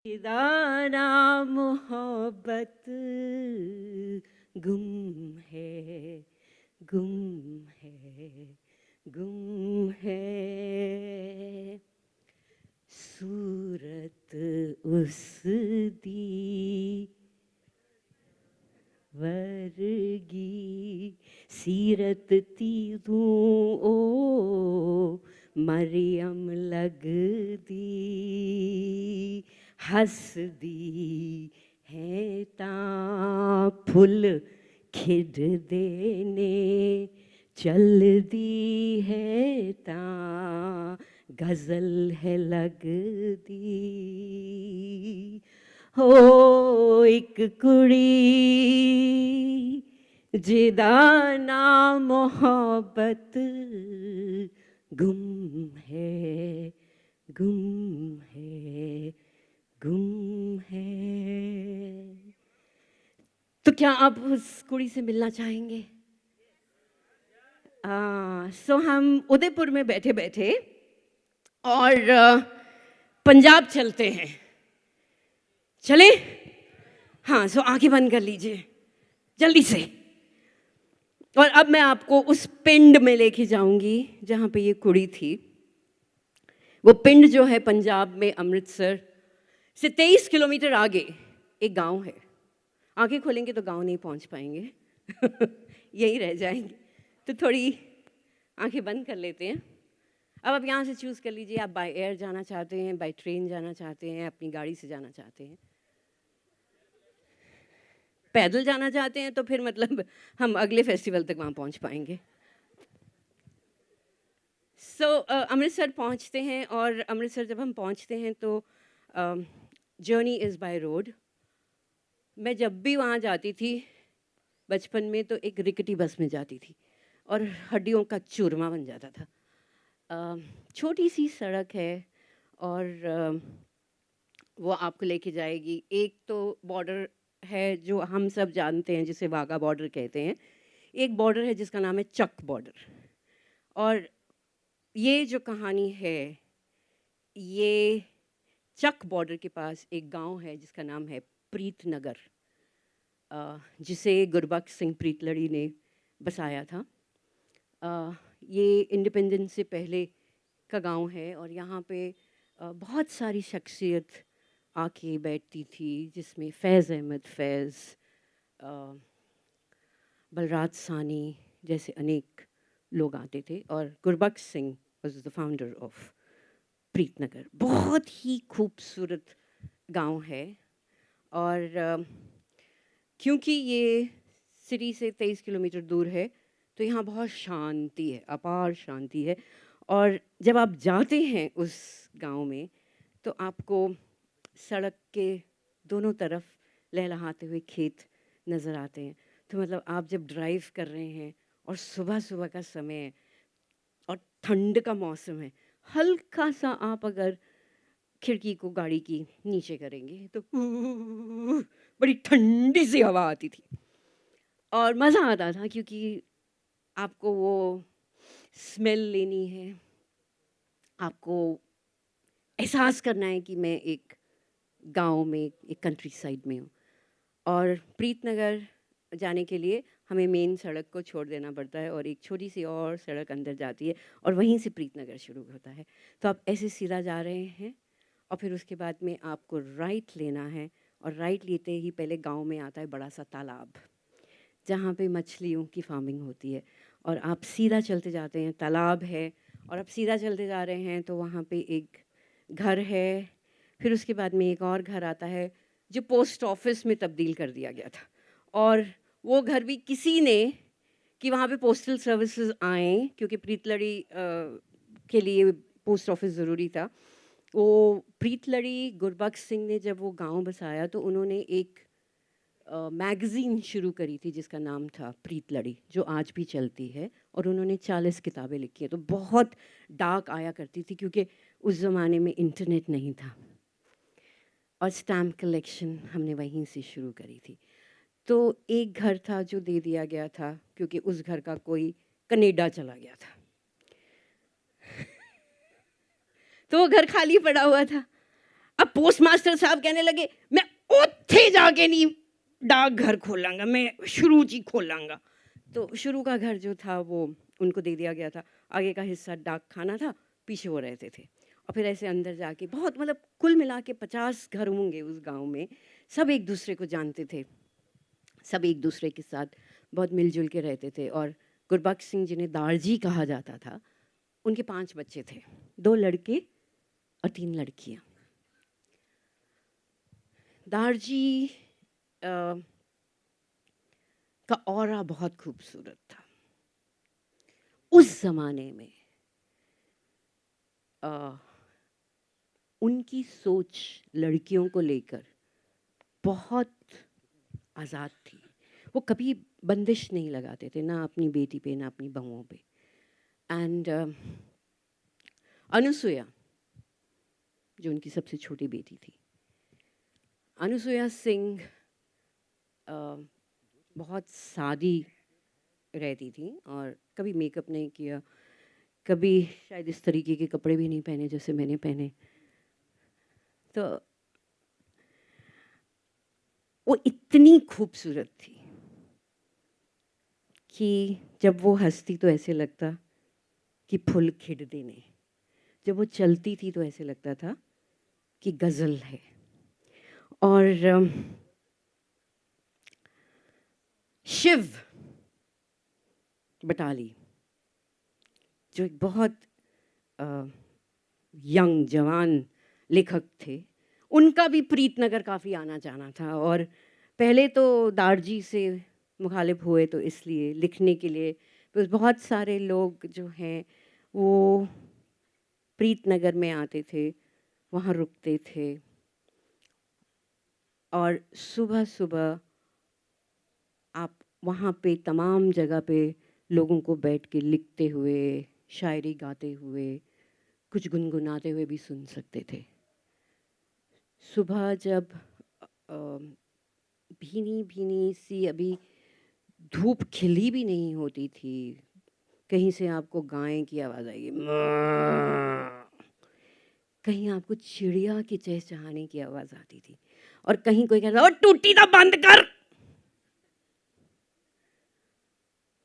दाना मोहब्बत गुम है, गुम है, गुम है। सूरत उस दी वर्गी सीरत ती तू ओ मरियम लगदी हसदी है तां फुल खिड़दे ने चलदी है तां गज़ल है लगदी हो एक कुड़ी जिदा ना मोहब्बत गुम है, गुम है, गुम है। तो क्या आप उस कुड़ी से मिलना चाहेंगे? सो हम उदयपुर में बैठे बैठे और पंजाब चलते हैं। चले? हाँ, सो आंखें बंद कर लीजिए जल्दी से। और अब मैं आपको उस पिंड में लेके जाऊंगी जहाँ पे ये कुड़ी थी। वो पिंड जो है पंजाब में अमृतसर से 23 किलोमीटर आगे एक गांव है। आंखें खोलेंगे तो गांव नहीं पहुंच पाएंगे यहीं रह जाएंगे। तो थोड़ी आंखें बंद कर लेते हैं। अब आप यहाँ से चूज़ कर लीजिए, आप बाय एयर जाना चाहते हैं, बाय ट्रेन जाना चाहते हैं, अपनी गाड़ी से जाना चाहते हैं, पैदल जाना चाहते हैं, तो फिर मतलब हम अगले फेस्टिवल तक वहाँ पहुँच पाएंगे। अमृतसर पहुँचते हैं और अमृतसर जब हम पहुँचते हैं तो जर्नी इज़ बाय रोड। मैं जब भी वहाँ जाती थी बचपन में तो एक रिकटी बस में जाती थी और हड्डियों का चूरमा बन जाता था। छोटी सी सड़क है और वो आपको लेके जाएगी। एक तो बॉर्डर है जो हम सब जानते हैं जिसे वाघा बॉर्डर कहते हैं। एक बॉर्डर है जिसका नाम है चक बॉर्डर। और ये जो कहानी है, ये चक बॉर्डर के पास एक गांव है जिसका नाम है प्रीतनगर, जिसे गुरबख्श सिंह प्रीतलड़ी ने बसाया था। ये इंडिपेंडेंस से पहले का गांव है और यहाँ पे बहुत सारी शख्सियत आके बैठती थी, जिसमें फैज़ अहमद फैज़, बलराज सानी जैसे अनेक लोग आते थे। और Gurbaksh Singh was the founder of Preet Nagar. बहुत ही खूबसूरत गांव है और क्योंकि ये सिटी से 23 किलोमीटर दूर है तो यहाँ बहुत शांति है, अपार शांति है। और जब आप जाते हैं उस गांव में तो आपको सड़क के दोनों तरफ लहलहाते हुए खेत नज़र आते हैं। तो मतलब आप जब ड्राइव कर रहे हैं और सुबह सुबह का समय है और ठंड का मौसम है, हल्का सा आप अगर खिड़की को गाड़ी की नीचे करेंगे तो बड़ी ठंडी सी हवा आती थी और मज़ा आता था, क्योंकि आपको वो स्मेल लेनी है, आपको एहसास करना है कि मैं एक गांव में, एक कंट्री साइड में हूँ। और प्रीतनगर जाने के लिए हमें मेन सड़क को छोड़ देना पड़ता है और एक छोटी सी और सड़क अंदर जाती है और वहीं से प्रीतनगर शुरू होता है। तो आप ऐसे सीधा जा रहे हैं और फिर उसके बाद में आपको राइट लेना है और राइट लेते ही पहले गांव में आता है बड़ा सा तालाब जहाँ पे मछलियों की फार्मिंग होती है। और आप सीधा चलते जाते हैं, तालाब है और आप सीधा चलते जा रहे हैं तो वहाँ पे एक घर है। फिर उसके बाद में एक और घर आता है जो पोस्ट ऑफिस में तब्दील कर दिया गया था। और वो घर भी किसी ने कि वहाँ पे पोस्टल सर्विसेज आएँ, क्योंकि प्रीतलड़ी के लिए पोस्ट ऑफिस ज़रूरी था। वो प्रीतलड़ी गुरबख्श सिंह ने जब वो गांव बसाया तो उन्होंने एक मैगज़ीन शुरू करी थी जिसका नाम था प्रीतलड़ी, जो आज भी चलती है। और उन्होंने 40 किताबें लिखी हैं। तो बहुत डाक आया करती थी क्योंकि उस ज़माने में इंटरनेट नहीं था और स्टैम्प कलेक्शन हमने वहीं से शुरू करी थी। तो एक घर था जो दे दिया गया था क्योंकि उस घर का कोई कनाडा चला गया था तो वो घर खाली पड़ा हुआ था। अब पोस्टमास्टर साहब कहने लगे मैं उत्थे जाके नहीं डाक घर खोलांगा, मैं शुरू जी खोलांगा। तो शुरू का घर जो था वो उनको दे दिया गया था, आगे का हिस्सा डाक खाना था, पीछे वो रहते थे। और फिर ऐसे अंदर जाके बहुत मतलब कुल मिला के 50 घर होंगे उस गांव में, सब एक दूसरे को जानते थे, सब एक दूसरे के साथ बहुत मिलजुल के रहते थे। और गुरबख्श सिंह जिन्हें दारजी कहा जाता था, उनके 5 बच्चे थे, 2 लड़के और 3 लड़कियां। दारजी का ऑरा बहुत खूबसूरत था। उस जमाने में उनकी सोच लड़कियों को लेकर बहुत आज़ाद थी। वो कभी बंदिश नहीं लगाते थे, ना अपनी बेटी पे ना अपनी बहुओं पे। एंड अनुसुया जो उनकी सबसे छोटी बेटी थी, अनुसुया सिंह बहुत सादी रहती थी और कभी मेकअप नहीं किया, कभी शायद इस तरीके के कपड़े भी नहीं पहने जैसे मैंने पहने। तो वो इतनी खूबसूरत थी कि जब वो हंसती तो ऐसे लगता कि फूल खिड़ देने, जब वो चलती थी तो ऐसे लगता था कि गज़ल है। और शिव बटाली जो एक बहुत यंग जवान लेखक थे, उनका भी प्रीतनगर काफ़ी आना जाना था। और पहले तो दारजी से मुखालिफ हुए तो इसलिए लिखने के लिए, तो बहुत सारे लोग जो हैं वो प्रीतनगर में आते थे, वहाँ रुकते थे और सुबह सुबह आप वहाँ पे तमाम जगह पे लोगों को बैठ के लिखते हुए, शायरी गाते हुए, कुछ गुनगुनाते हुए भी सुन सकते थे। सुबह जब भीनी भीनी सी अभी धूप खिली भी नहीं होती थी, कहीं से आपको गाय की आवाज़ आएगी, कहीं आपको चिड़िया की चहचहाने की आवाज़ आती थी, और कहीं कोई कहता, ओ टूटी तो बंद कर।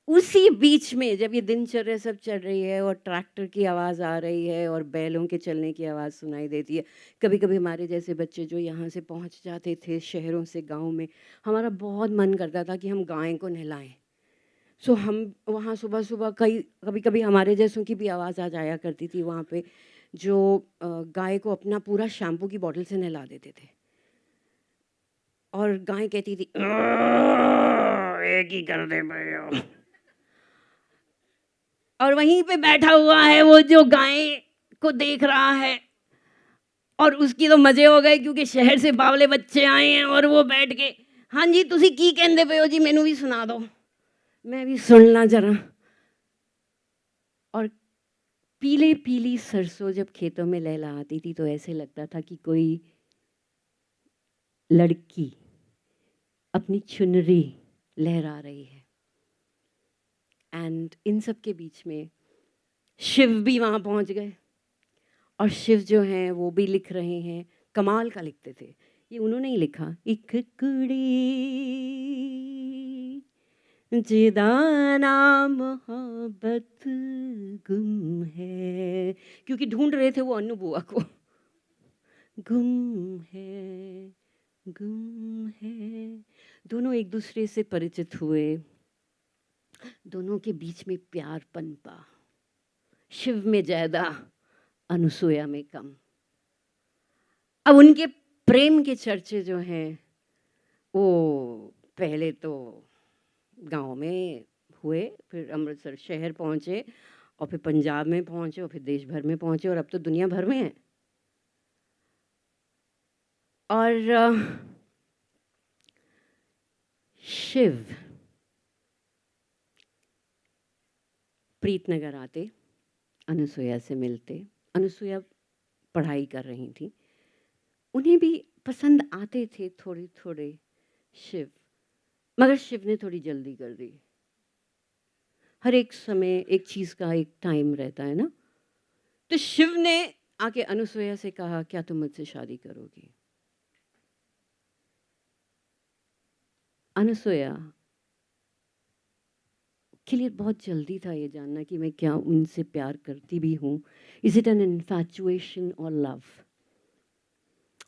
उसी बीच में जब ये दिनचर्या सब चल रही है और ट्रैक्टर की आवाज़ आ रही है और बैलों के चलने की आवाज़ सुनाई देती है, कभी कभी हमारे जैसे बच्चे जो यहाँ से पहुँच जाते थे शहरों से गांव में, हमारा बहुत मन करता था कि हम गाय को नहलाएं। सो हम वहाँ सुबह सुबह कभी कभी हमारे जैसों की भी आवाज़ आ जाया करती थी वहाँ पे, जो गाय को अपना पूरा शैम्पू की बोतल से नहला देते थे और गाय कहती थी, एक ही कर दे भाई हो।" और वहीं पे बैठा हुआ है वो जो गाय को देख रहा है, और उसकी तो मज़े हो गए क्योंकि शहर से बावले बच्चे आए हैं और वो बैठ के, हाँ जी तुसी की कहंदे पे हो जी, मैनू भी सुना दो, मैं भी सुनना जरा। और पीले पीली सरसों जब खेतों में लहलहाती थी तो ऐसे लगता था कि कोई लड़की अपनी चुनरी लहरा रही है। एंड इन सब के बीच में शिव भी वहाँ पहुँच गए, और शिव जो हैं वो भी लिख रहे हैं, कमाल का लिखते थे। ये उन्होंने ही लिखा, एक कुड़ी जिदा मोहब्बत गुम है, क्योंकि ढूंढ रहे थे वो अन्नू बुआ को, गुम है गुम है। दोनों एक दूसरे से परिचित हुए, दोनों के बीच में प्यार पनपा, शिव में ज्यादा, अनुसुया में कम। अब उनके प्रेम के चर्चे जो हैं वो पहले तो गांव में हुए, फिर अमृतसर शहर पहुंचे, और फिर पंजाब में पहुंचे, और फिर देश भर में पहुंचे, और अब तो दुनिया भर में है। और शिव प्रीतनगर आते, अनुसुया से मिलते। अनुसुया पढ़ाई कर रही थी, उन्हें भी पसंद आते थे थोड़े थोड़े शिव, मगर शिव ने थोड़ी जल्दी कर दी। हर एक समय एक चीज़ का एक टाइम रहता है ना, तो शिव ने आके अनुसुईया से कहा, क्या तुम मुझसे शादी करोगी? अनुसुईया के लिए बहुत जल्दी था ये जानना कि मैं क्या उनसे प्यार करती भी हूँ। इज़ इट एन इन्फैचुएशन और लव?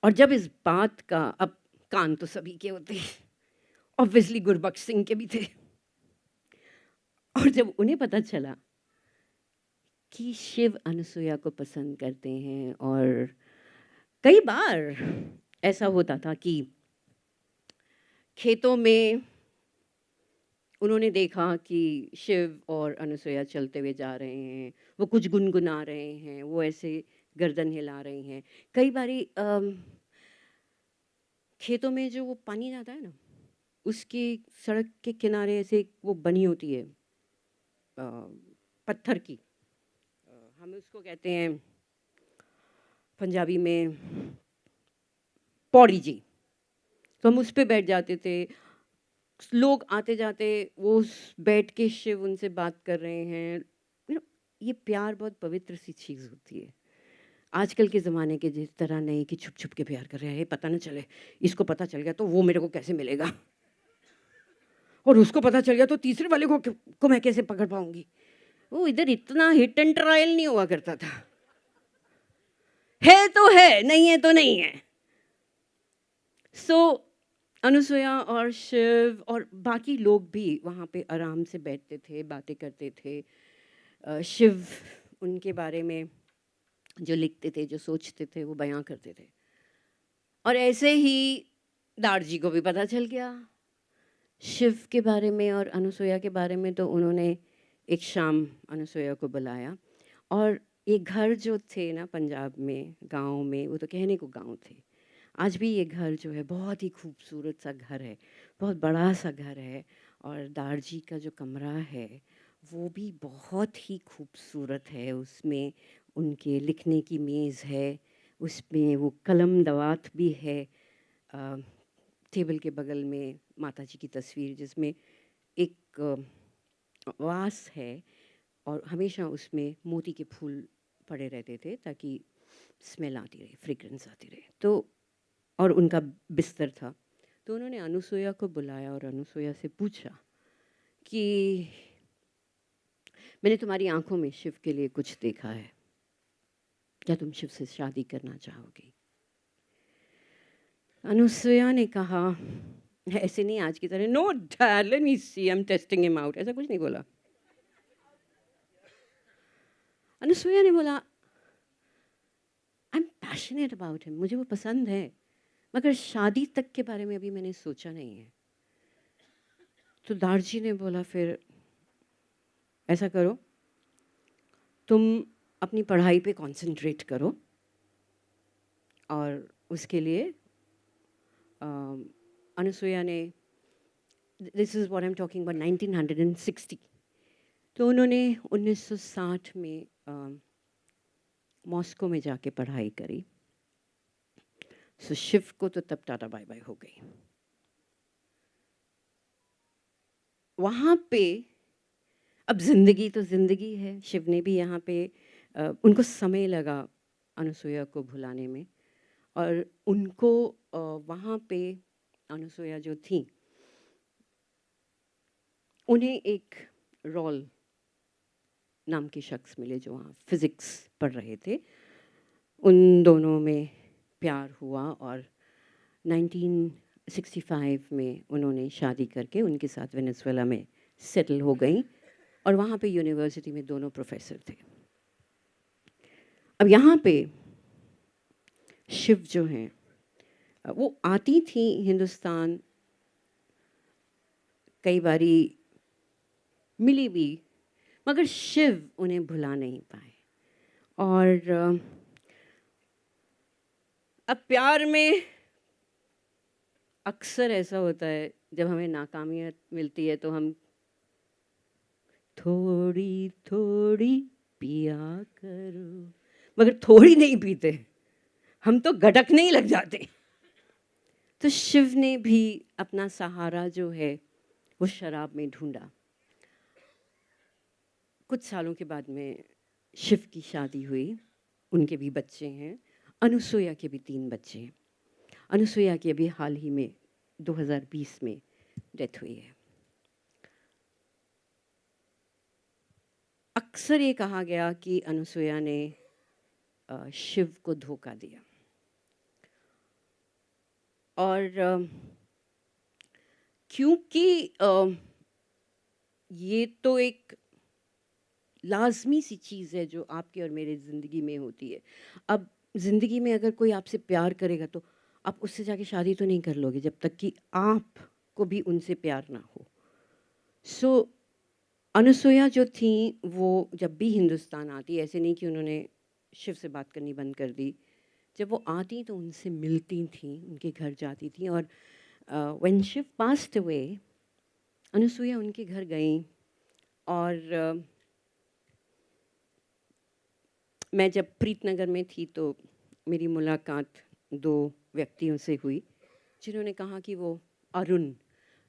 और जब इस बात का, अब कान तो सभी के होते हैं, ऑब्वियसली गुरबख्श सिंह के भी थे, और जब उन्हें पता चला कि शिव अनुसुईया को पसंद करते हैं, और कई बार ऐसा होता था कि खेतों में उन्होंने देखा कि शिव और अनुसुईया चलते हुए जा रहे हैं, वो कुछ गुनगुना रहे हैं, वो ऐसे गर्दन हिला रही हैं। कई बारी खेतों में जो वो पानी जाता है ना, उसकी सड़क के किनारे ऐसे वो बनी होती है पत्थर की, हम उसको कहते हैं पंजाबी में पौड़ी जी। तो हम उस पे बैठ जाते थे, लोग आते जाते, वो बैठ के शिव उनसे बात कर रहे हैं। ये प्यार बहुत पवित्र सी चीज़ होती है। आजकल के ज़माने के जिस तरह नहीं कि छुप छुप के प्यार कर रहे हैं, पता ना चले, इसको पता चल गया तो वो मेरे को कैसे मिलेगा, और उसको पता चल गया तो तीसरे वाले को मैं कैसे पकड़ पाऊंगी। वो इधर इतना हिट एंड ट्रायल नहीं हुआ करता था, है तो है, नहीं है तो नहीं है। सो अनुसुईया और शिव और बाकी लोग भी वहाँ पे आराम से बैठते थे, बातें करते थे। शिव उनके बारे में जो लिखते थे, जो सोचते थे, वो बयां करते थे। और ऐसे ही दारजी को भी पता चल गया शिव के बारे में और अनुसुईया के बारे में, तो उन्होंने एक शाम अनुसुईया को बुलाया। और ये घर जो थे ना पंजाब में, गांव में, वो तो कहने को गांव थे, आज भी ये घर जो है बहुत ही खूबसूरत सा घर है, बहुत बड़ा सा घर है। और दारजी का जो कमरा है वो भी बहुत ही खूबसूरत है, उसमें उनके लिखने की मेज़ है, उसमें वो कलम दवात भी है, टेबल के बगल में माता जी की तस्वीर जिसमें एक वास है, और हमेशा उसमें मोती के फूल पड़े रहते थे ताकि स्मेल आती रहे, फ्रेग्रेंस आती रहे। तो और उनका बिस्तर था। तो उन्होंने अनुसुईया को बुलाया और अनुसुईया से पूछा कि मैंने तुम्हारी आंखों में शिव के लिए कुछ देखा है, क्या तुम शिव से शादी करना चाहोगी? अनुसुईया ने कहा, ऐसे नहीं आज की तरह, no dad let me see, I am testing him out, ऐसा कुछ नहीं बोला। अनुसुईया ने बोला, I am passionate about him, मुझे वो पसंद है, मगर शादी तक के बारे में अभी मैंने सोचा नहीं है। तो दारजी ने बोला, फिर ऐसा करो, तुम अपनी पढ़ाई पे कंसंट्रेट करो, और उसके लिए अनुसुईया ने, this is what I am talking about 1960, तो उन्होंने 1960 में मॉस्को में जाके पढ़ाई करी। सो शिव को तो तब टाटा बाय बाय हो गई। वहाँ पे अब ज़िंदगी तो ज़िंदगी है, शिव ने भी यहाँ पे उनको समय लगा अनुसुईया को भुलाने में, और उनको वहाँ पे अनुसुईया जो थी, उन्हें एक रॉल नाम के शख्स मिले जो वहाँ फिज़िक्स पढ़ रहे थे। उन दोनों में प्यार हुआ और 1965 में उन्होंने शादी करके उनके साथ वेनेजुएला में सेटल हो गई, और वहाँ पे यूनिवर्सिटी में दोनों प्रोफेसर थे। अब यहाँ पे शिव जो हैं, वो आती थी हिंदुस्तान, कई बारी मिली भी, मगर शिव उन्हें भुला नहीं पाए। और अब प्यार में अक्सर ऐसा होता है, जब हमें नाकामियाँ मिलती है तो हम थोड़ी थोड़ी पिया करो, मगर थोड़ी नहीं पीते, हम तो गटकने ही लग जाते। तो शिव ने भी अपना सहारा जो है वो शराब में ढूंढा। कुछ सालों के बाद में शिव की शादी हुई, उनके भी बच्चे हैं। अनुसुईया के भी 3 बच्चे हैं। अनुसुईया की अभी हाल ही में 2020 में डेथ हुई है। अक्सर ये कहा गया कि अनुसुईया ने शिव को धोखा दिया, और क्योंकि ये तो एक लाज़मी सी चीज़ है जो आपके और मेरे ज़िंदगी में होती है। अब ज़िंदगी में अगर कोई आपसे प्यार करेगा तो आप उससे जाके शादी तो नहीं कर लोगे जब तक कि आपको भी उनसे प्यार ना हो। सो अनुसुईया जो थी वो जब भी हिंदुस्तान आती, ऐसे नहीं कि उन्होंने शिव से बात करनी बंद कर दी। जब वो आती तो उनसे मिलती थीं, उनके घर जाती थीं, और when Shiv passed away Anusuya उनके घर गईं। और मैं जब प्रीतनगर में थी तो मेरी मुलाकात 2 व्यक्तियों से हुई जिन्होंने कहा कि वो अरुण,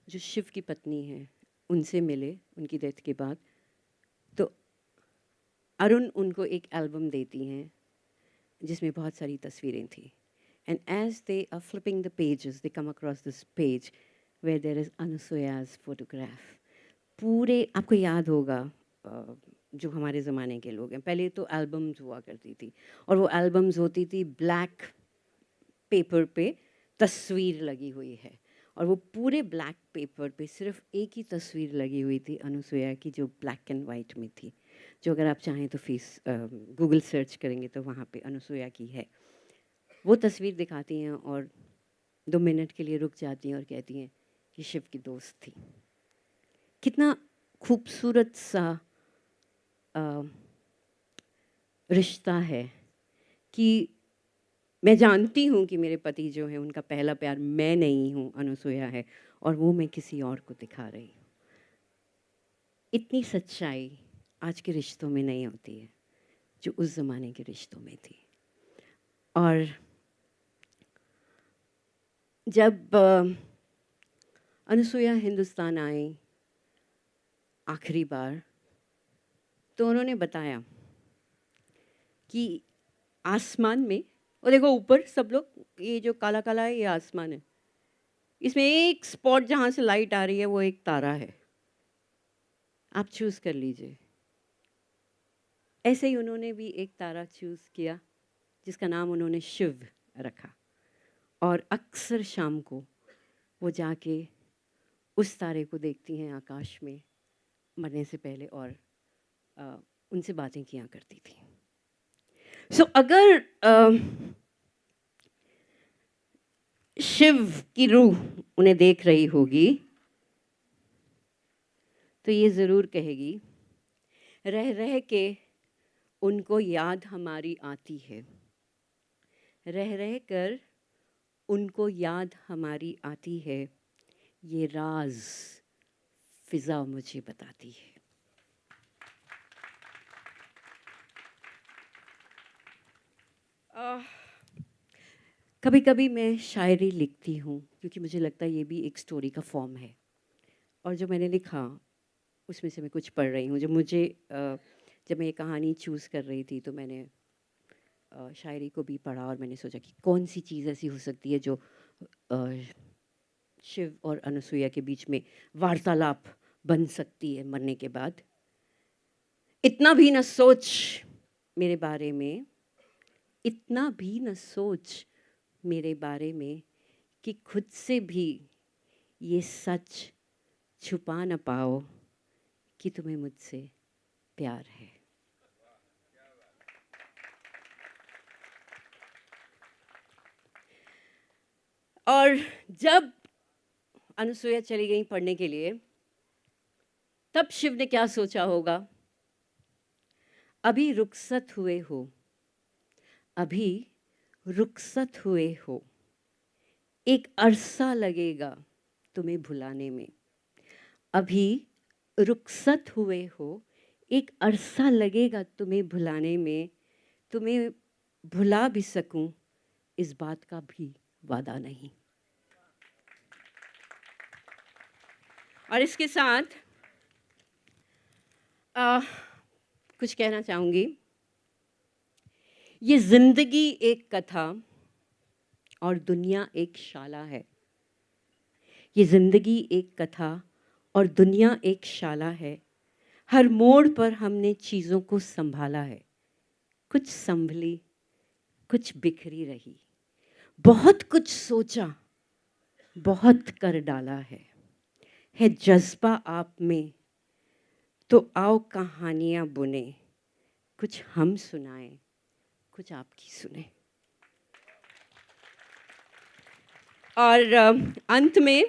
जो शिव की पत्नी हैं, उनसे मिले उनकी डेथ के बाद। तो अरुण उनको एक एल्बम देती हैं जिसमें बहुत सारी तस्वीरें थी। And as they are flipping the pages they come across this page where there is Anusuiya's photograph. पूरे आपको याद होगा, जो हमारे ज़माने के लोग हैं, पहले तो एल्बम्स हुआ करती थी, और वो एल्बम्स होती थी ब्लैक पेपर पे तस्वीर लगी हुई है, और वो पूरे ब्लैक पेपर पे सिर्फ एक ही तस्वीर लगी हुई थी अनुसुईया की, जो ब्लैक एंड वाइट में थी, जो अगर आप चाहें तो गूगल सर्च करेंगे तो वहाँ पे अनुसुईया की है। वो तस्वीर दिखाती हैं और 2 मिनट के लिए रुक जाती हैं और कहती हैं कि शिव की दोस्त थी। कितना खूबसूरत सा रिश्ता है कि मैं जानती हूँ कि मेरे पति जो हैं उनका पहला प्यार मैं नहीं हूँ, अनुसुईया है, और वो मैं किसी और को दिखा रही हूँ। इतनी सच्चाई आज के रिश्तों में नहीं होती है जो उस ज़माने के रिश्तों में थी। और जब अनुसुईया हिंदुस्तान आई आखिरी बार, तो उन्होंने बताया कि आसमान में, और देखो ऊपर सब लोग, ये जो काला काला है ये आसमान है, इसमें एक स्पॉट जहाँ से लाइट आ रही है वो एक तारा है, आप चूज़ कर लीजिए। ऐसे ही उन्होंने भी एक तारा चूज़ किया जिसका नाम उन्होंने शिव रखा, और अक्सर शाम को वो जाके उस तारे को देखती हैं आकाश में मरने से पहले, और उनसे बातें किया करती थी। सो अगर शिव की रूह उन्हें देख रही होगी तो ये ज़रूर कहेगी, रह रह के उनको याद हमारी आती है, रह रह कर उनको याद हमारी आती है, ये राज फिज़ा मुझे बताती है। कभी कभी मैं शायरी लिखती हूँ क्योंकि मुझे लगता है ये भी एक स्टोरी का फॉर्म है, और जो मैंने लिखा उसमें से मैं कुछ पढ़ रही हूँ। जब मैं ये कहानी चूज़ कर रही थी तो मैंने शायरी को भी पढ़ा, और मैंने सोचा कि कौन सी चीज़ ऐसी हो सकती है जो शिव और अनुसुईया के बीच में वार्तालाप बन सकती है मरने के बाद। इतना भी न सोच मेरे बारे में, इतना भी न सोच मेरे बारे में कि खुद से भी ये सच छुपा न पाओ कि तुम्हें मुझसे प्यार है। और जब अनुसुईया चली गई पढ़ने के लिए, तब शिव ने क्या सोचा होगा? अभी रुखसत हुए हो, अभी रुखसत हुए हो, एक अरसा लगेगा तुम्हें भुलाने में। अभी रुखसत हुए हो, एक अरसा लगेगा तुम्हें भुलाने में, तुम्हें भुला भी सकूं इस बात का भी वादा नहीं। और इसके साथ कुछ कहना चाहूँगी। ये जिंदगी एक कथा और दुनिया एक शाला है। ये जिंदगी एक कथा और दुनिया एक शाला है। हर मोड़ पर हमने चीज़ों को संभाला है। कुछ संभली, कुछ बिखरी रही। बहुत कुछ सोचा, बहुत कर डाला है जज्बा आप में, तो आओ कहानियाँ बुने। कुछ हम सुनाएं, कुछ आपकी सुने। और अंत में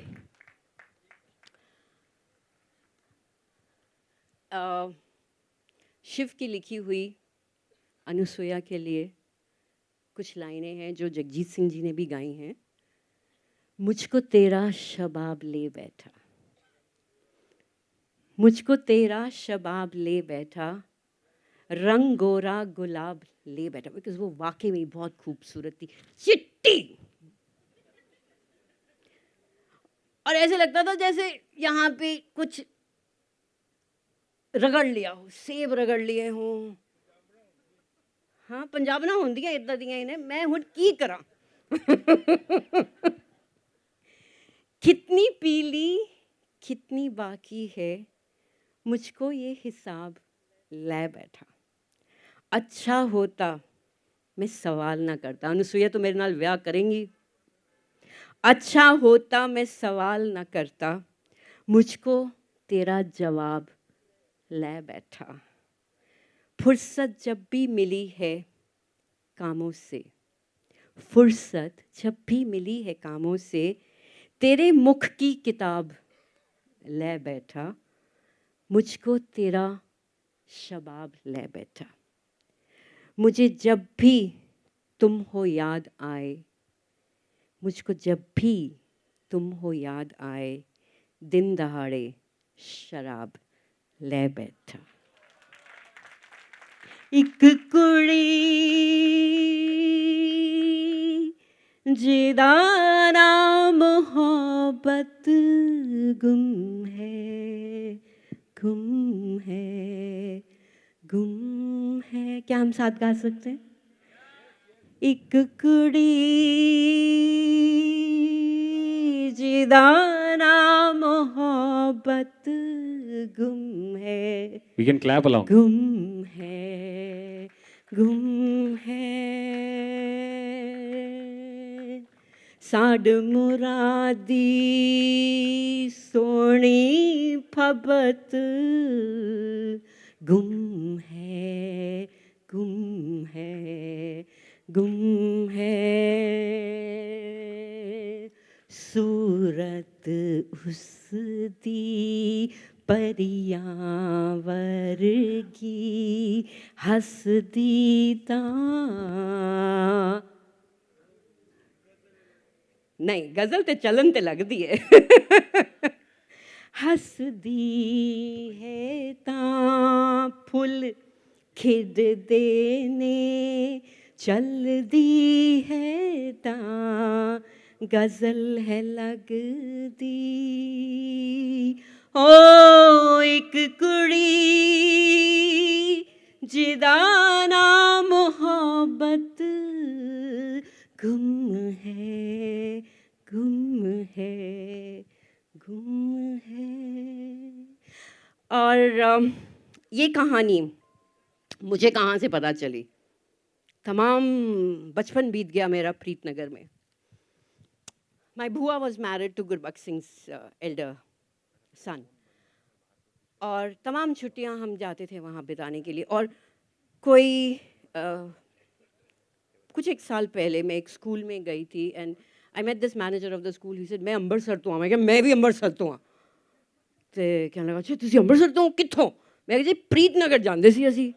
शिव की लिखी हुई अनुसुईया के लिए कुछ लाइनें हैं जो जगजीत सिंह जी ने भी गाई हैं। मुझको तेरा शबाब ले बैठा, मुझको तेरा शबाब ले बैठा, रंग गोरा गुलाब ले बैठा। बिकॉज वो वाकई में बहुत खूबसूरत थी, चिट्टी, और ऐसे लगता था जैसे यहाँ पे कुछ रगड़ लिया हो, सेब रगड़ लिए हों। हाँ, पंजाब ना होंदियां इदां दियां इन्हें, मैं हुण की करा। कितनी पीली, कितनी बाकी है, मुझको ये हिसाब ले बैठा। अच्छा होता मैं सवाल ना करता। अनुसुईया तो मेरे नाल ब्याह करेंगी। अच्छा होता मैं सवाल ना करता, मुझको तेरा जवाब ले बैठा। फुर्सत जब भी मिली है कामों से, फुर्सत जब भी मिली है कामों से, तेरे मुख की किताब ले बैठा। मुझको तेरा शबाब ले बैठा। मुझे जब भी तुम हो याद आए, मुझको जब भी तुम हो याद आए, दिन दहाड़े शराब ले बैठा। एक कुड़ी जिदा नाम मोहब्बत गुम है, गुम है, गुम है। क्या हम साथ गा सकते हैं? एक कुड़ी जिदा नाम मोहब्बत गुम है। We can clap along. गुम है, गुम है। साड मुरादी सोनी फबत गुम है, गुम है, गुम है। सूरत उस दी परियां वर्गी हसदी तां। नहीं, गजल ते चलन ते लगदी है। हसदी है तां फुल खिड़दे ने, चलदी है तां गजल है लगदी। ओ एक कुड़ी जिदा नाम मोहब्बत गुम है, गुम है, गुम है। और ये कहानी मुझे कहाँ से पता चली? तमाम बचपन बीत गया मेरा प्रीतनगर में। My bua was married to Gurbaksh Singh's elder son, और तमाम छुट्टियां हम जाते थे वहाँ बिताने के लिए। और कोई कुछ एक साल पहले मैं एक स्कूल में गई थी and I met this manager of the school. He said मैं ਅੰਮ੍ਰਿਤਸਰ ਤੋਂ ਆ। मैं ਕਿਹਾ मैं भी ਅੰਮ੍ਰਿਤਸਰ ਤੋਂ ਆ। ਤੇ ਕਹਿਣ ਲੱਗਾ ਅੱਛਾ ਤੁਸੀਂ ਅੰਮ੍ਰਿਤਸਰ ਤੋਂ ਕਿੱਥੋਂ? ਮੈਂ ਕਿਹਾ ਜੀ ਪ੍ਰੀਤਨਗਰ ਜਾਂਦੇ ਸੀ ਅਸੀਂ।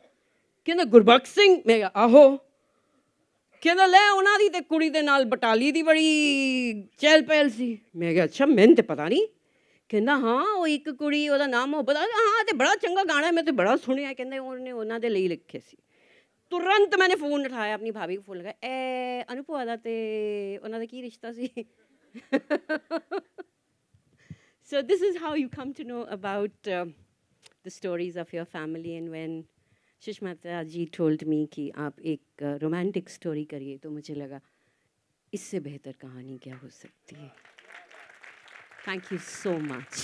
ਕਹਿੰਦਾ ਗੁਰਬਖਸ਼ ਸਿੰਘ? ਮੈਂ ਕਿਹਾ ਆਹੋ। ਕਹਿੰਦਾ ਲੈ ਉਹਨਾਂ ਦੀ ਤੇ ਕੁੜੀ ਦੇ ਨਾਲ ਬਟਾਲੀ ਦੀ ਬੜੀ ਚਹਿਲ ਪਹਿਲ ਸੀ। ਮੈਂ ਕਿਹਾ ਅੱਛਾ ਮੈਨੂੰ ਤੇ ਪਤਾ ਨਹੀਂ। ਕਹਿੰਦਾ ਹਾਂ ਉਹ ਇੱਕ ਕੁੜੀ ਉਹਦਾ ਨਾਮ ਉਹ ਪਤਾ। ਹਾਂ ਤੇ ਬੜਾ ਚੰਗਾ ਗਾਣਾ ਮੈਂ ਤੇ ਬੜਾ ਸੁਣਿਆ। ਕਹਿੰਦੇ ਉਹਨੇ ਉਹਨਾਂ ਦੇ ਲਈ ਲਿਖੇ ਸੀ। तुरंत मैंने फ़ोन उठाया, अपनी भाभी को फ़ोन लगाया, ए अनु भूआ दा ते उन्हां दा की रिश्ता सी? So this is how you come to know about the stories of your family, and when Sushmita ji told me कि आप एक रोमांटिक स्टोरी करिए, तो मुझे लगा इससे बेहतर कहानी क्या हो सकती है. Thank you so much.